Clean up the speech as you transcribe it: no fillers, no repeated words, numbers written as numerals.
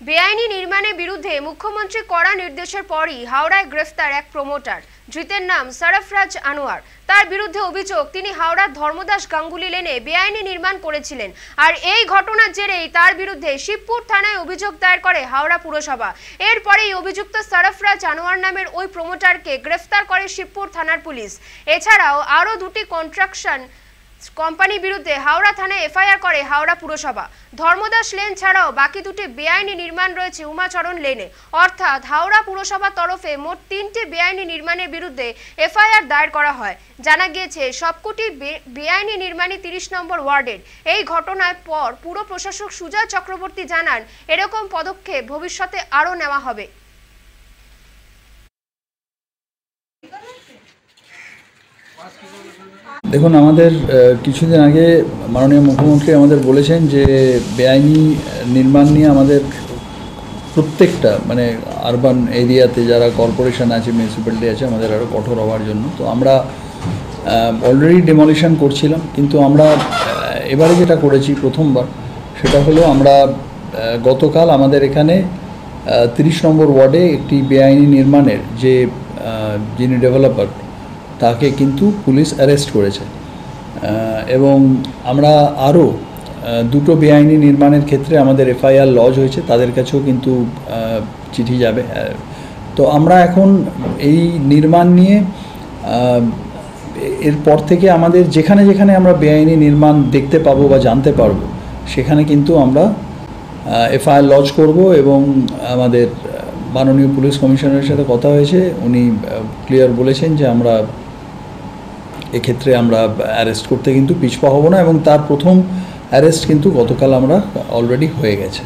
বেআইনি নির্মাণের বিরুদ্ধে মুখ্যমন্ত্রী কড়া নির্দেশের পরই হাওড়ায় গ্রেফতার এক প্রমোটার। ধৃতের নাম সরফরাজ আনোয়ার। তার বিরুদ্ধে অভিযোগ তিনি হাওড়ার ধর্মদাস গাঙ্গুলি লেনে বেআইনি নির্মাণ করেছিলেন। আর এই ঘটনার জেরেই তার বিরুদ্ধে শিবপুর থানায় অভিযোগ দায়ের করে হাওড়া পুরসভা। এরপরেই অভিযুক্ত সরফরাজ আনোয়ার নামের ওই প্রমোটারকে গ্রেফতার করে শিবপুর থানার পুলিশ। এছাড়াও আরও দুটি কনস্ট্রাকশন কোম্পানির বিরুদ্ধে হাওড়া থানায় এফআইআর করে হাওড়া পুরসভা। ধর্মদাস লেন ছাড়াও বাকি দুটি বেআইনি নির্মাণ রয়েছে উমাচরণ লেনে। অর্থাৎ হাওড়া পুরসভার তরফে মোট 3টি বেআইনি নির্মাণের বিরুদ্ধে এফআইআর দায়ের করা হয়। জানা গিয়েছে সবকটি বেআইনি নির্মাণই 30 নম্বর ওয়ার্ডের। এই ঘটনার পর পুর প্রশাসক সুজয় চক্রবর্তী জানান, এরকম পদক্ষেপ ভবিষ্যতে আরও নেওয়া হবে। দেখুন, আমাদের কিছুদিন আগে মাননীয় মুখ্যমন্ত্রী আমাদের বলেছেন যে বেআইনি নির্মাণ নিয়ে আমাদের প্রত্যেকটা আরবান এরিয়াতে যারা কর্পোরেশন আছে, মিউনিসিপ্যালিটি আছে, আমাদের আরও কঠোর হওয়ার জন্য। তো আমরা অলরেডি ডেমলিশন করছিলাম, কিন্তু আমরা এবারে যেটা করেছি প্রথমবার সেটা হলো আমরা গতকাল আমাদের এখানে 30 নম্বর ওয়ার্ডে একটি বেআইনি নির্মাণের যিনি ডেভেলপার তাকে কিন্তু পুলিশ অ্যারেস্ট করেছে। এবং আমরা আরও দুটো বেআইনি নির্মাণের ক্ষেত্রে আমাদের এফআইআর লজ হয়েছে, তাদের কাছেও কিন্তু চিঠি যাবে। তো আমরা এখন এই নির্মাণ নিয়ে এরপর থেকে আমাদের যেখানে যেখানে আমরা বেআইনি নির্মাণ দেখতে পাবো বা জানতে পারবো সেখানে কিন্তু আমরা এফআইআর লজ করব। এবং আমাদের মাননীয় পুলিশ কমিশনারের সাথে কথা হয়েছে, উনি ক্লিয়ার বলেছেন যে আমরা এক্ষেত্রে আমরা অ্যারেস্ট করতে কিন্তু পিছপা হব না। এবং তার প্রথম অ্যারেস্ট কিন্তু গতকাল আমরা অলরেডি হয়ে গেছে।